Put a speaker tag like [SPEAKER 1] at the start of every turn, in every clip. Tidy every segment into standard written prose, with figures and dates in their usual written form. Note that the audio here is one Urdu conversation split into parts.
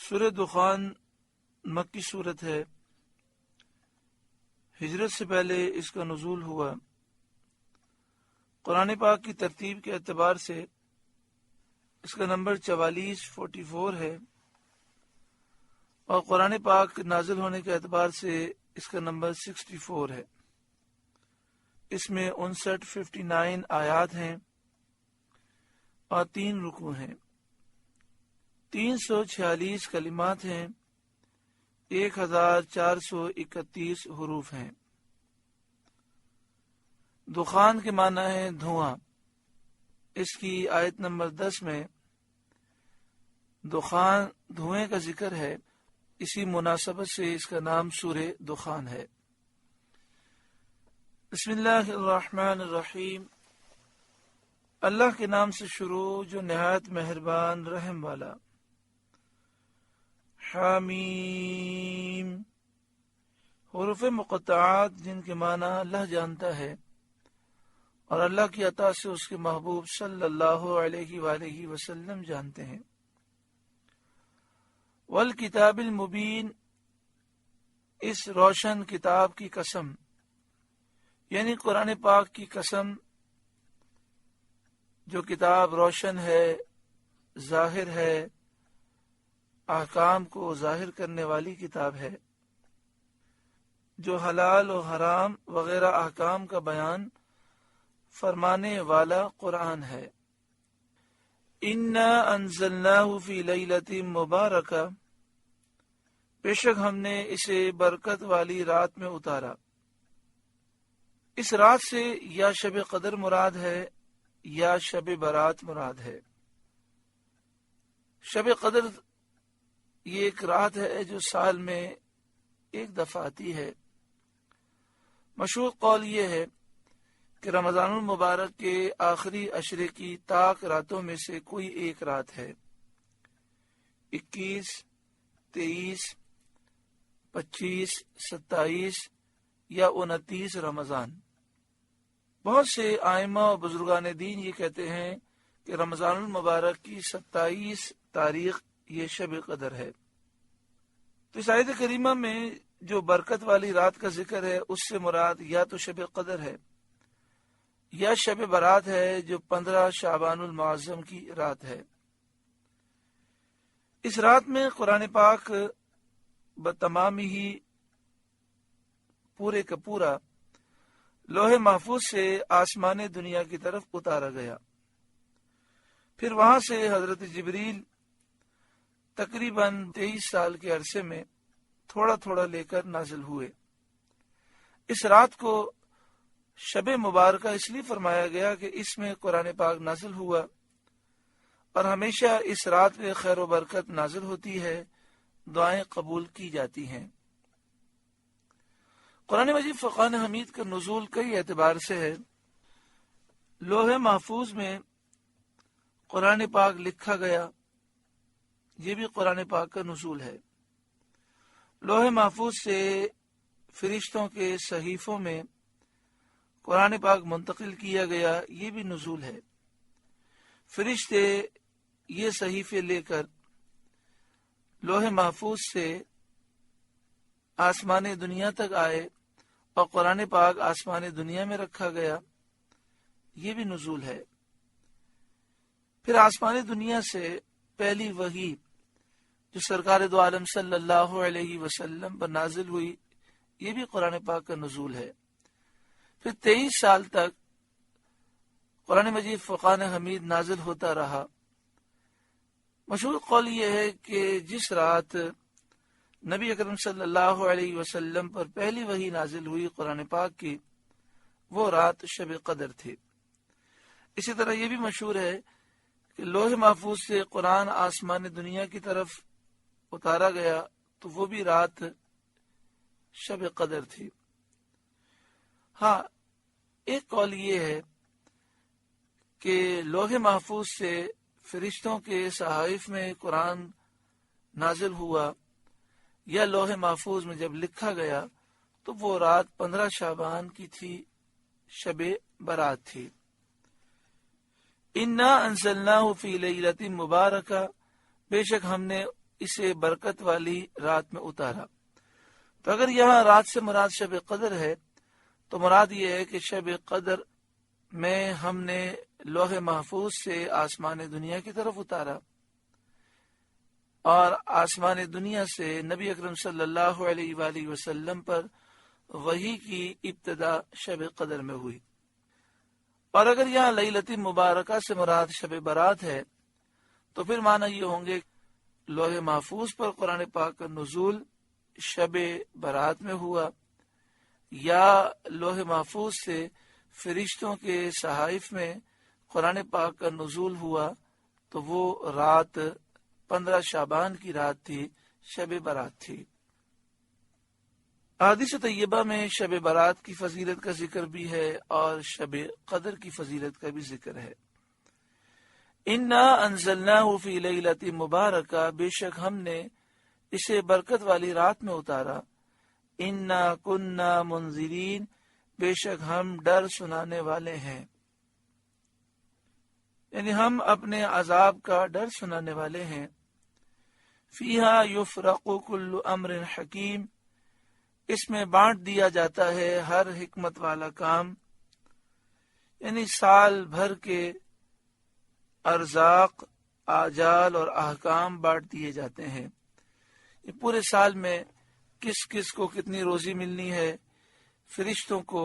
[SPEAKER 1] سورہ دخان مکی صورت ہے، ہجرت سے پہلے اس کا نزول ہوا۔ قرآن پاک کی ترتیب کے اعتبار سے اس کا نمبر 44 ہے، اور قرآن پاک نازل ہونے کے اعتبار سے اس کا نمبر 64 ہے۔ اس میں 59 آیات ہیں اور 3 رکوع ہیں، 346 کلمات ہیں، 1431 حروف ہیں۔ دخان کے معنی ہے دھواں۔ اس کی آیت نمبر 10 میں دخان دھوئیں کا ذکر ہے، اسی مناسبت سے اس کا نام سورہ دخان ہے۔ بسم اللہ الرحمن الرحیم، اللہ کے نام سے شروع جو نہایت مہربان رحم والا۔ حامیم، حروف مقطعات جن کے معنی اللہ جانتا ہے اور اللہ کی عطا سے اس کے محبوب صلی اللہ علیہ وآلہ وسلم جانتے ہیں۔ والکتاب المبین، اس روشن کتاب کی قسم، یعنی قرآن پاک کی قسم، جو کتاب روشن ہے، ظاہر ہے، احکام کو ظاہر کرنے والی کتاب ہے، جو حلال و حرام وغیرہ احکام کا بیان فرمانے والا قرآن ہے۔ انا انزلناہ فی لیلۃ مبارکہ، بے شک ہم نے اسے برکت والی رات میں اتارا۔ اس رات سے یا شب قدر مراد ہے یا شب برات مراد ہے۔ شب قدر یہ ایک رات ہے جو سال میں ایک دفعہ آتی ہے۔ مشہور قول یہ ہے کہ رمضان المبارک کے آخری عشرے کی طاق راتوں میں سے کوئی ایک رات ہے، 21، 23، 25، 27 یا 29 رمضان۔ بہت سے ائمہ و بزرگان دین یہ کہتے ہیں کہ رمضان المبارک کی 27 تاریخ یہ شب قدر ہے۔ تو اس آیت کریمہ میں جو برکت والی رات کا ذکر ہے اس سے مراد یا تو شب قدر ہے یا شب برات ہے جو 15 شعبان المعظم کی رات ہے۔ اس رات میں قرآن پاک بتمام ہی پورے کا پورا لوح محفوظ سے آسمان دنیا کی طرف اتارا گیا، پھر وہاں سے حضرت جبریل تقریباً 23 سال کے عرصے میں تھوڑا تھوڑا لے کر نازل ہوئے۔ اس رات کو شب مبارکہ اس لیے فرمایا گیا کہ اس میں قرآن پاک نازل ہوا، اور ہمیشہ اس رات میں خیر و برکت نازل ہوتی ہے، دعائیں قبول کی جاتی ہیں۔ قرآن مجید فرقان حمید کا نزول کئی اعتبار سے ہے۔ لوح محفوظ میں قرآن پاک لکھا گیا، یہ بھی قرآن پاک کا نزول ہے۔ لوح محفوظ سے فرشتوں کے صحیفوں میں قرآن پاک منتقل کیا گیا، یہ بھی نزول ہے۔ فرشتے یہ صحیفے لے کر لوح محفوظ سے آسمان دنیا تک آئے اور قرآن پاک آسمان دنیا میں رکھا گیا، یہ بھی نزول ہے۔ پھر آسمان دنیا سے پہلی وحی جو سرکار دو عالم صلی اللہ علیہ وسلم پر نازل ہوئی، یہ بھی قرآن پاک کا نزول ہے۔ پھر 23 سال تک قرآن مجید فرقان حمید نازل ہوتا رہا۔ مشہور قول یہ ہے کہ جس رات نبی اکرم صلی اللہ علیہ وسلم پر پہلی وحی نازل ہوئی قرآن پاک کی، وہ رات شب قدر تھی۔ اسی طرح یہ بھی مشہور ہے کہ لوح محفوظ سے قرآن آسمان دنیا کی طرف اتارا گیا تو وہ بھی رات شب قدر تھی۔ ہاں، ایک قول یہ ہے کہ لوح محفوظ سے فرشتوں کے صحائف میں قرآن نازل ہوا یا لوح محفوظ میں جب لکھا گیا تو وہ رات 15 شعبان کی تھی، شب برات تھی۔ انا انزلناہ فی لیلۃ مبارکہ، بے شک ہم نے اسے برکت والی رات میں اتارا۔ تو اگر یہاں رات سے مراد شب قدر ہے تو مراد یہ ہے کہ شب قدر میں ہم نے لوح محفوظ سے آسمان دنیا کی طرف اتارا، اور آسمان دنیا سے نبی اکرم صلی اللہ علیہ وآلہ وسلم پر وحی کی ابتدا شب قدر میں ہوئی۔ اور اگر یہاں لیلۃ مبارکہ سے مراد شب برات ہے تو پھر معنی یہ ہوں گے لوح محفوظ پر قرآن پاک کا نزول شب برات میں ہوا، یا لوح محفوظ سے فرشتوں کے صحائف میں قرآن پاک کا نزول ہوا تو وہ رات 15 شعبان کی رات تھی، شب برات تھی۔ احادیث طیبہ میں شب برات کی فضیلت کا ذکر بھی ہے اور شب قدر کی فضیلت کا بھی ذکر ہے۔ انا انزلناہ فی لیلۃ مبارکہ، بے شک ہم نے اسے برکت والی رات میں اتارا۔ انا کننا منذرین، بے شک ہم ڈر سنانے والے ہیں، یعنی ہم اپنے عذاب کا ڈر سنانے والے ہیں۔ فیہا یفرق کل امر حکیم، اس میں بانٹ دیا جاتا ہے ہر حکمت والا کام، یعنی سال بھر کے ارزاق، آجال اور احکام بانٹ دیے جاتے ہیں۔ یہ پورے سال میں کس کس کو کتنی روزی ملنی ہے فرشتوں کو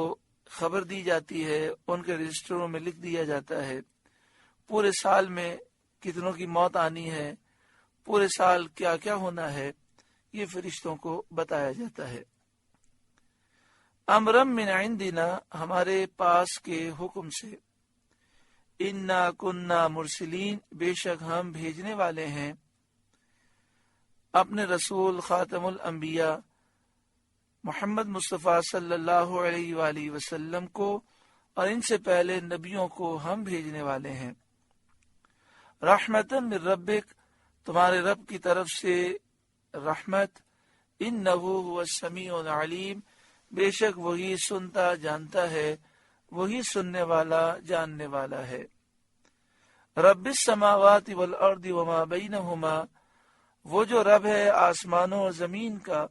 [SPEAKER 1] خبر دی جاتی ہے، ان کے رجسٹروں میں لکھ دیا جاتا ہے۔ پورے سال میں کتنوں کی موت آنی ہے، پورے سال کیا کیا ہونا ہے، یہ فرشتوں کو بتایا جاتا ہے۔ امرم من عندنا، ہمارے پاس کے حکم سے۔ انا کننا مرسلین، بے شک ہم بھیجنے والے ہیں اپنے رسول خاتم الانبیاء محمد مصطفیٰ صلی اللہ علیہ وآلہ وسلم کو، اور ان سے پہلے نبیوں کو ہم بھیجنے والے ہیں۔ رحمتاً من ربک، تمہارے رب کی طرف سے رحمت۔ انہ هو السمیع العلیم، بے شک وہی سنتا جانتا ہے، وہی سننے والا جاننے والا ہے۔ رب السماوات والارض وما بینہما، وہ جو رب ہے آسمانوں اور زمین کا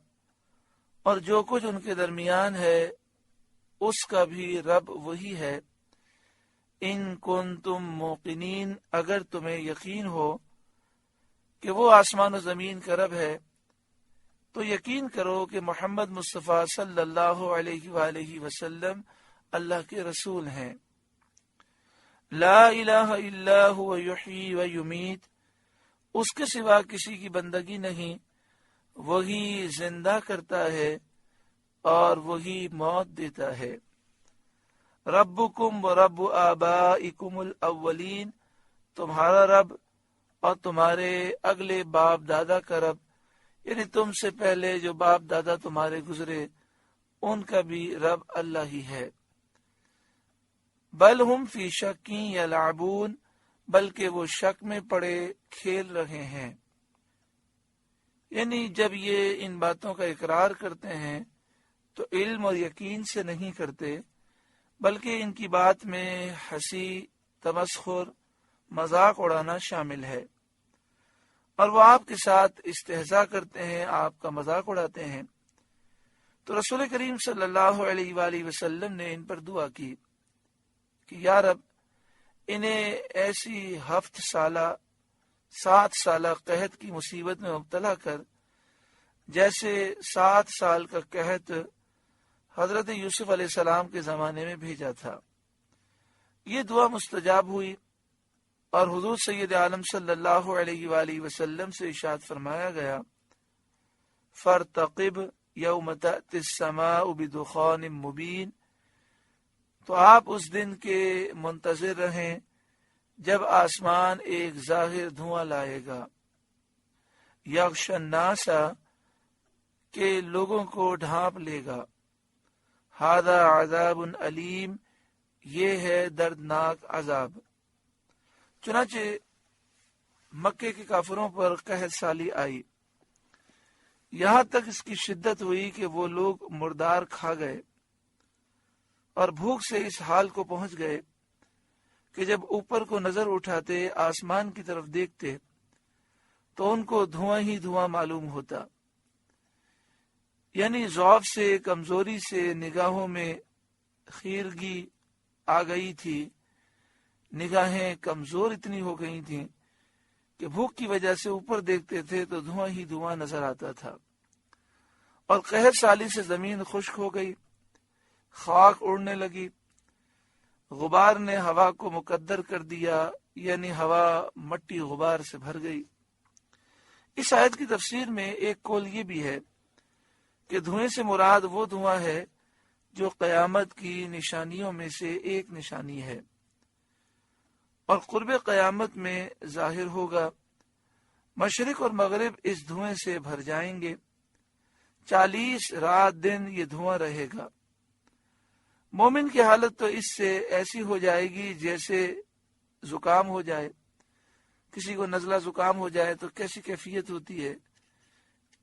[SPEAKER 1] اور جو کچھ ان کے درمیان ہے، اس کا بھی رب وہی ہے۔ ان کنتم موقنین، اگر تمہیں یقین ہو کہ وہ آسمان و زمین کا رب ہے تو یقین کرو کہ محمد مصطفیٰ صلی اللہ علیہ وآلہ وسلم اللہ کے رسول ہیں۔ لا الہ الا هو یحیی و یمیت، اس کے سوا کسی کی بندگی نہیں، وہی زندہ کرتا ہے اور وہی موت دیتا ہے۔ ربکم و رب آبائکم الاولین، تمہارا رب اور تمہارے اگلے باپ دادا کا رب، یعنی تم سے پہلے جو باپ دادا تمہارے گزرے ان کا بھی رب اللہ ہی ہے۔ بل ہم فی شک یلعبون، بلکہ وہ شک میں پڑے کھیل رہے ہیں، یعنی جب یہ ان باتوں کا اقرار کرتے ہیں تو علم اور یقین سے نہیں کرتے، بلکہ ان کی بات میں ہنسی، تمسخر، مذاق اڑانا شامل ہے، اور وہ آپ کے ساتھ استہزاء کرتے ہیں، آپ کا مذاق اڑاتے ہیں۔ تو رسول کریم صلی اللہ علیہ وآلہ وسلم نے ان پر دعا کی کہ یا رب، انہیں ایسی 7 سالہ قحط کی مصیبت میں مبتلا کر جیسے 7 سال کا قحط حضرت یوسف علیہ السلام کے زمانے میں بھیجا تھا۔ یہ دعا مستجاب ہوئی، اور حضور سید عالم صلی اللہ علیہ وآلہ وسلم سے ارشاد فرمایا گیا، فارتقب یوم تأتی السماء بدخان مبین، تو آپ اس دن کے منتظر رہیں جب آسمان ایک ظاہر دھواں لائے گا، یغش الناس، کہ لوگوں کو ڈھانپ لے گا، ھذا عذاب علیم، یہ ہے دردناک عذاب۔ چنانچہ مکے کے کافروں پر قحط سالی آئی، یہاں تک اس کی شدت ہوئی کہ وہ لوگ مردار کھا گئے اور بھوک سے اس حال کو پہنچ گئے کہ جب اوپر کو نظر اٹھاتے، آسمان کی طرف دیکھتے تو ان کو دھواں ہی دھواں معلوم ہوتا، یعنی ضعف سے، کمزوری سے نگاہوں میں خیرگی آ گئی تھی، نگاہیں کمزور اتنی ہو گئی تھیں کہ بھوک کی وجہ سے اوپر دیکھتے تھے تو دھواں ہی دھواں نظر آتا تھا، اور قہر سالی سے زمین خشک ہو گئی، خاک اڑنے لگی، غبار نے ہوا کو مقدر کر دیا، یعنی ہوا مٹی غبار سے بھر گئی۔ اس آیت کی تفسیر میں ایک قول یہ بھی ہے کہ دھوئیں سے مراد وہ دھواں ہے جو قیامت کی نشانیوں میں سے ایک نشانی ہے اور قرب قیامت میں ظاہر ہوگا۔ مشرق اور مغرب اس دھوئیں سے بھر جائیں گے، 40 رات دن یہ دھواں رہے گا۔ مومن کی حالت تو اس سے ایسی ہو جائے گی جیسے زکام ہو جائے، کسی کو نزلہ زکام ہو جائے تو کیسی کیفیت ہوتی ہے،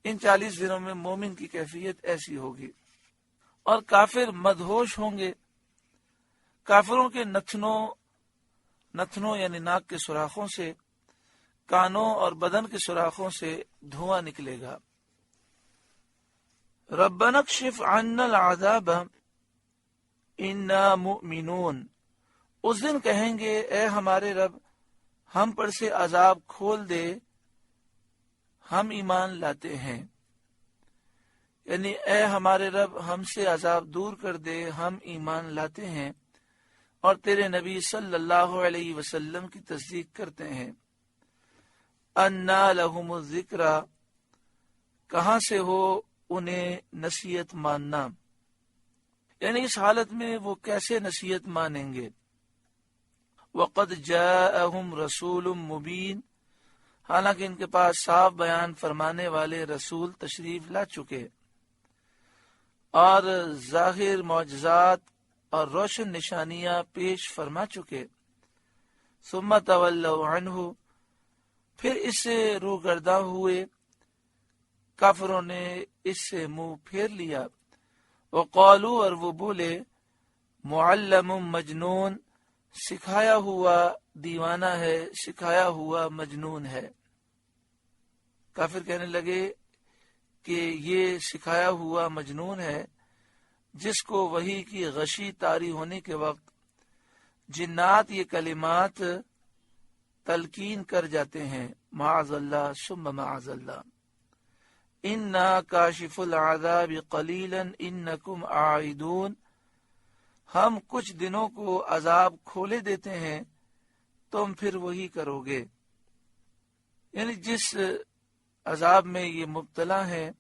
[SPEAKER 1] ان 40 دنوں میں مومن کی کیفیت ایسی ہوگی۔ اور کافر مدہوش ہوں گے، کافروں کے نتنوں یعنی ناک کے سوراخوں سے، کانوں اور بدن کے سوراخوں سے دھواں نکلے گا۔ ربنا اکشف عنا العذاب انا مؤمنون، اس دن کہیں گے اے ہمارے رب ہم پر سے عذاب کھول دے، ہم ایمان لاتے ہیں، یعنی اے ہمارے رب ہم سے عذاب دور کر دے، ہم ایمان لاتے ہیں اور تیرے نبی صلی اللہ علیہ وسلم کی تصدیق کرتے ہیں۔ انا لہم الذکر، کہاں سے ہو انہیں نصیحت ماننا، یعنی اس حالت میں وہ کیسے نصیحت مانیں گے۔ وقد جاءہم رسول مبین، حالانکہ ان کے پاس صاف بیان فرمانے والے رسول تشریف لا چکے اور ظاہر معجزات اور روشن نشانیاں پیش فرما چکے۔ ثم تولوا عنہ، پھر اس سے روگرداں ہوئے، کافروں نے اس سے منہ پھیر لیا۔ وقالو، اور وہ بولے، معلم مجنون، سکھایا ہوا دیوانہ ہے، سکھایا ہوا مجنون ہے۔ کافر کہنے لگے کہ یہ سکھایا ہوا مجنون ہے جس کو وحی کی غشی طاری ہونے کے وقت جنات یہ کلمات تلقین کر جاتے ہیں، معاذ اللہ ثم معاذ اللہ، انا کاشف العذاب قلیلا انکم عائدون، ہم کچھ دنوں کو عذاب کھولے دیتے ہیں، تم پھر وہی کرو گے۔ یعنی جس عذاب میں یہ مبتلا ہے،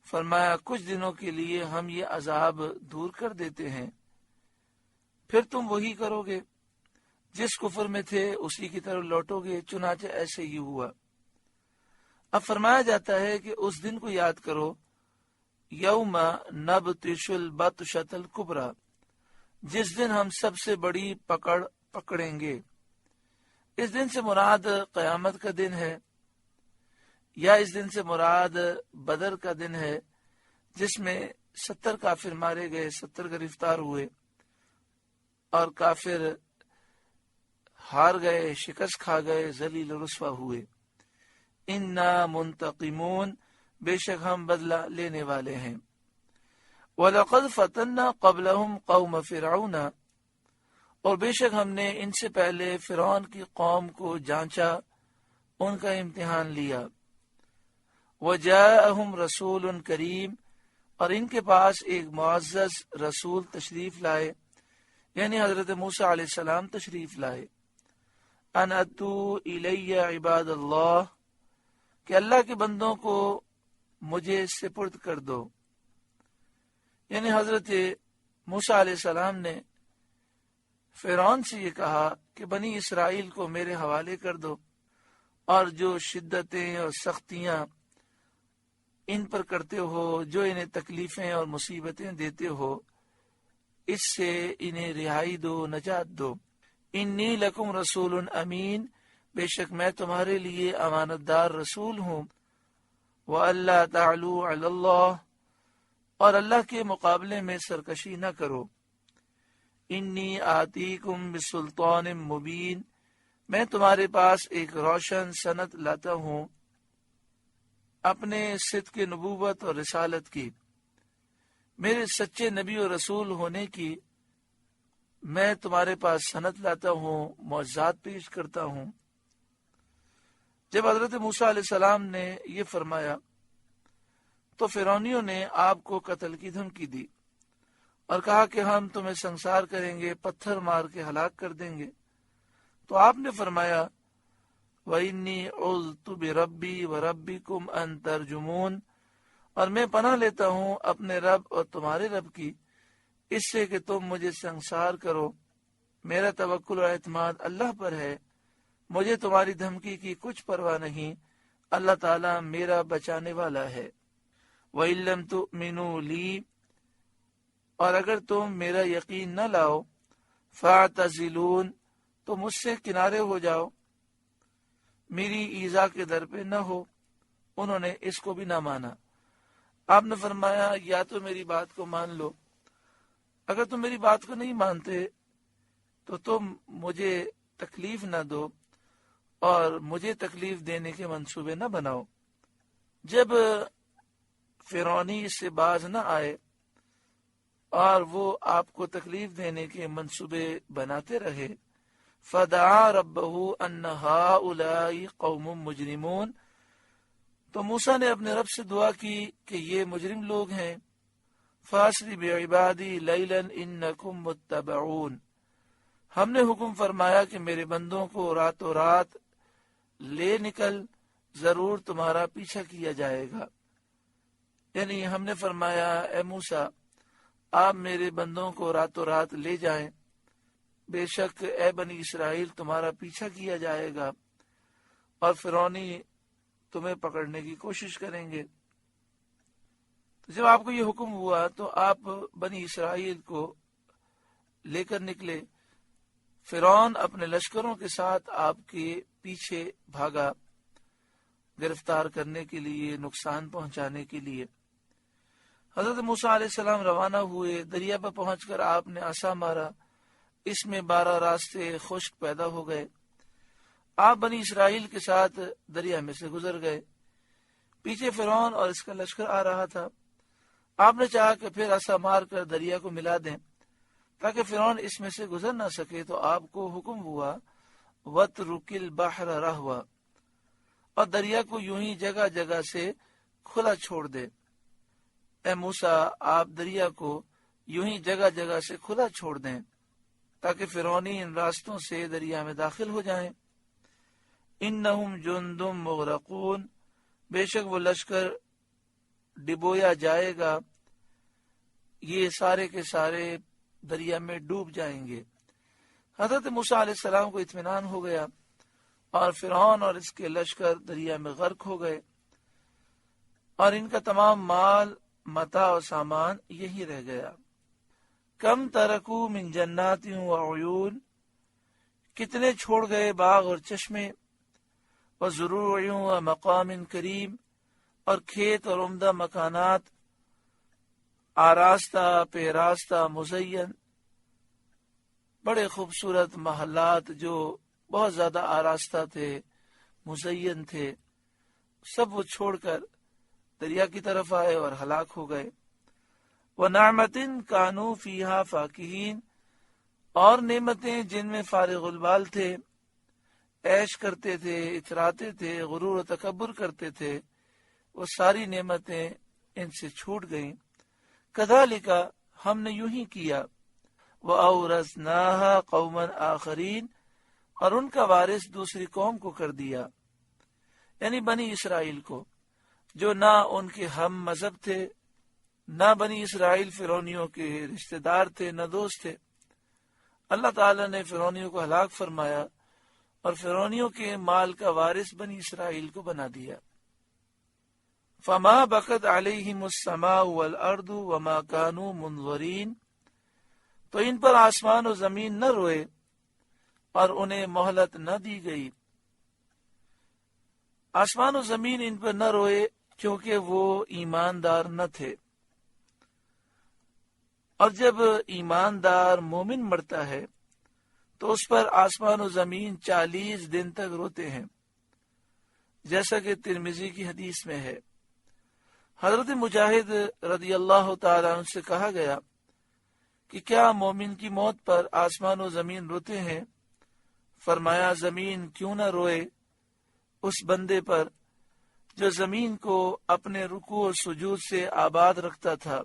[SPEAKER 1] فرمایا کچھ دنوں کے لیے ہم یہ عذاب دور کر دیتے ہیں، پھر تم وہی کرو گے، جس کفر میں تھے اسی کی طرف لوٹو گے۔ چنانچہ ایسے ہی ہوا۔ اب فرمایا جاتا ہے کہ اس دن کو یاد کرو، یوم نبطش البطشۃ الکبریٰ، جس دن ہم سب سے بڑی پکڑ پکڑیں گے۔ اس دن سے مراد قیامت کا دن ہے یا اس دن سے مراد بدر کا دن ہے جس میں 70 کافر مارے گئے، 70 گرفتار ہوئے اور کافر ہار گئے، شکست کھا گئے، ذلیل و رسوا ہوئے۔ انا منتقمون، بے شک ہم بدلہ لینے والے ہیں۔ وَلَقَدْ فَتَنَّا قَبْلَهُمْ قَوْمَ فِرْعَوْنَ، اور بے شک ہم نے ان سے پہلے فرعون کی قوم کو جانچا، ان کا امتحان لیا۔ وَجَاءَهُمْ رَسُولٌ كَرِيمٌ، اور ان کے پاس ایک معزز رسول تشریف لائے، یعنی حضرت موسیٰ علیہ السلام تشریف لائے۔ ان اتوا الی عباد اللہ، کہ اللہ کے بندوں کو مجھے سپرد کر دو۔ یعنی حضرت موسیٰ علیہ السلام نے فرعون سے یہ کہا کہ بنی اسرائیل کو میرے حوالے کر دو، اور جو شدتیں اور سختیاں ان پر کرتے ہو، جو انہیں تکلیفیں اور مصیبتیں دیتے ہو، اس سے انہیں رہائی دو، نجات دو۔ انی لکم رسول امین، بے شک میں تمہارے لیے امانت دار رسول ہوں۔ وَأَلَّا تَعْلُوا عَلَى اللَّهِ، اور اللہ کے مقابلے میں سرکشی نہ کرو۔ انی آتیکم بسلطان مبین، میں تمہارے پاس ایک روشن سند لاتا ہوں اپنے صدق نبوت اور رسالت کی، میرے سچے نبی اور رسول ہونے کی میں تمہارے پاس سند لاتا ہوں، معجزات پیش کرتا ہوں۔ جب حضرت موسیٰ علیہ السلام نے یہ فرمایا تو فرعونیوں نے آپ کو قتل کی دھمکی دی اور کہا کہ ہم تمہیں سنسار کریں گے، پتھر مار کے ہلاک کر دیں گے۔ تو آپ نے فرمایا وَإِنِّي عُذْتُ بِرَبِّي وَرَبِّكُمْ أَن تَرْجُمُونَ، اور میں پناہ لیتا ہوں اپنے رب اور تمہارے رب کی اس سے کہ تم مجھے سنسار کرو۔ میرا توکل اور اعتماد اللہ پر ہے، مجھے تمہاری دھمکی کی کچھ پرواہ نہیں، اللہ تعالیٰ میرا بچانے والا ہے۔ وَإِن لَّمْ تُؤْمِنُوا لِي، اور اگر تم میرا یقین نہ لاؤ، فَاعْتَزِلُونِ، تو مجھ سے کنارے ہو جاؤ، میری ایذا کے در پہ نہ ہو۔ انہوں نے اس کو بھی نہ مانا۔ آپ نے فرمایا یا تو میری بات کو مان لو، اگر تم میری بات کو نہیں مانتے تو تم مجھے تکلیف نہ دو اور مجھے تکلیف دینے کے منصوبے نہ بناؤ۔ جب فرعونی اس سے باز نہ آئے اور وہ آپ کو تکلیف دینے کے منصوبے بناتے رہے، فَدَعَا رَبَّهُ أَنَّ هَٰؤُلَاءِ قَوْمٌ مُجْرِمُونَ، تو موسیٰ نے اپنے رب سے دعا کی کہ یہ مجرم لوگ ہیں۔ فَأَسْرِ بِعِبَادِي لَيْلًا إِنَّكُمْ مُتَّبَعُونَ، ہم نے حکم فرمایا کہ میرے بندوں کو راتوں رات لے نکل، ضرور تمہارا پیچھا کیا جائے گا۔ یعنی ہم نے فرمایا اے موسیٰ آپ میرے بندوں کو راتوں رات لے جائیں، بے شک اے بنی اسرائیل تمہارا پیچھا کیا جائے گا اور فرعونی تمہیں پکڑنے کی کوشش کریں گے۔ جب آپ کو یہ حکم ہوا تو آپ بنی اسرائیل کو لے کر نکلے۔ فرعون اپنے لشکروں کے ساتھ آپ کے پیچھے بھاگا، گرفتار کرنے کے لیے، نقصان پہنچانے کے لیے۔ حضرت موسیٰ علیہ السلام روانہ ہوئے، دریا پر پہنچ کر آپ نے عصا مارا، اس میں 12 راستے خشک پیدا ہو گئے۔ آپ بنی اسرائیل کے ساتھ دریا میں سے گزر گئے۔ پیچھے فرعون اور اس کا لشکر آ رہا تھا۔ آپ نے چاہا کہ پھر عصا مار کر دریا کو ملا دیں تاکہ فرعون اس میں سے گزر نہ سکے، تو آپ کو حکم ہوا وَاتْرُكِ الْبَحْرَ رَهْوًا، اور دریا کو یوں ہی جگہ جگہ سے کھلا چھوڑ دے۔ اے موسیٰ آپ دریا کو یوں ہی جگہ جگہ سے کھلا چھوڑ دیں تاکہ فرعونی ان راستوں سے دریا میں داخل ہو جائیں۔ انہم جند مغرقون، بے شک وہ لشکر ڈبویا جائے گا، یہ سارے کے سارے دریا میں ڈوب جائیں گے۔ حضرت موسیٰ علیہ السلام کو اطمینان ہو گیا اور فرعون اور اس کے لشکر دریا میں غرق ہو گئے اور ان کا تمام مال، متاع و سامان یہی رہ گیا۔ کم ترکو من جنات و عیون، کتنے چھوڑ گئے باغ اور چشمے، و زروع و مقام کریم، اور کھیت اور عمدہ مکانات، آراستہ پیراستہ مزین، بڑے خوبصورت محلات جو بہت زیادہ آراستہ تھے، مزین تھے، سب وہ چھوڑ کر دریا کی طرف آئے اور ہلاک ہو گئے۔ وَنَعْمَةٍ كَانُوا فِيهَا فَاكِهِينَ، اور نعمتیں جن میں فارغ البال تھے، عیش کرتے تھے، اتراتے تھے، غرور و تکبر کرتے تھے، وہ ساری نعمتیں ان سے چھوٹ گئیں۔ كَذَلِكَ، ہم نے یوں ہی کیا، وَأَوْرَثْنَاهَا قَوْمًا آخَرِينَ، اور ان کا وارث دوسری قوم کو کر دیا، یعنی بنی اسرائیل کو، جو نہ ان کے ہم مذہب تھے، نہ بنی اسرائیل فرعونیوں کے رشتہ دار تھے، نہ دوست تھے۔ اللہ تعالیٰ نے فرعونیوں کو ہلاک فرمایا اور فرعونیوں کے مال کا وارث بنی اسرائیل کو بنا دیا۔ فما بقت علیہم السماء والارض وما كانوا منظرین، تو ان پر آسمان و زمین نہ روئے اور انہیں مہلت نہ دی گئی۔ آسمان و زمین ان پر نہ روئے کیونکہ وہ ایماندار نہ تھے، اور جب ایماندار مومن مرتا ہے تو تو اس پر آسمان و زمین 40 دن تک روتے ہیں، جیسا کہ ترمذی کی حدیث میں ہے۔ حضرت مجاہد رضی اللہ تعالیٰ عنہ سے کہا گیا کہ کیا مومن کی موت پر آسمان و زمین روتے ہیں؟ فرمایا زمین کیوں نہ روئے اس بندے پر جو زمین کو اپنے رکوع و سجود سے آباد رکھتا تھا،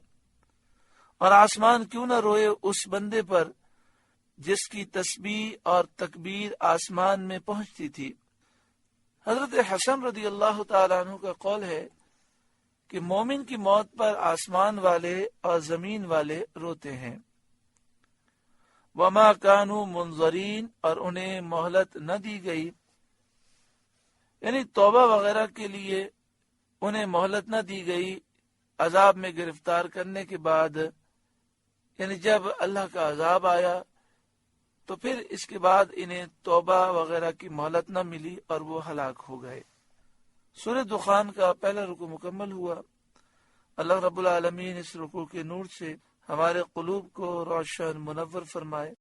[SPEAKER 1] اور آسمان کیوں نہ روئے اس بندے پر جس کی تسبیح اور تکبیر آسمان میں پہنچتی تھی۔ حضرت حسن رضی اللہ تعالیٰ عنہ کا قول ہے کہ مومن کی موت پر آسمان والے اور زمین والے روتے ہیں۔ وما کانوا منظرین، اور انہیں مہلت نہ دی گئی، یعنی توبہ وغیرہ کے لیے انہیں مہلت نہ دی گئی عذاب میں گرفتار کرنے کے بعد، یعنی جب اللہ کا عذاب آیا تو پھر اس کے بعد انہیں توبہ وغیرہ کی مہلت نہ ملی اور وہ ہلاک ہو گئے۔ سورہ دخان کا پہلا رکوع مکمل ہوا۔ اللہ رب العالمین اس رکوع کے نور سے ہمارے قلوب کو روشن منور فرمائے۔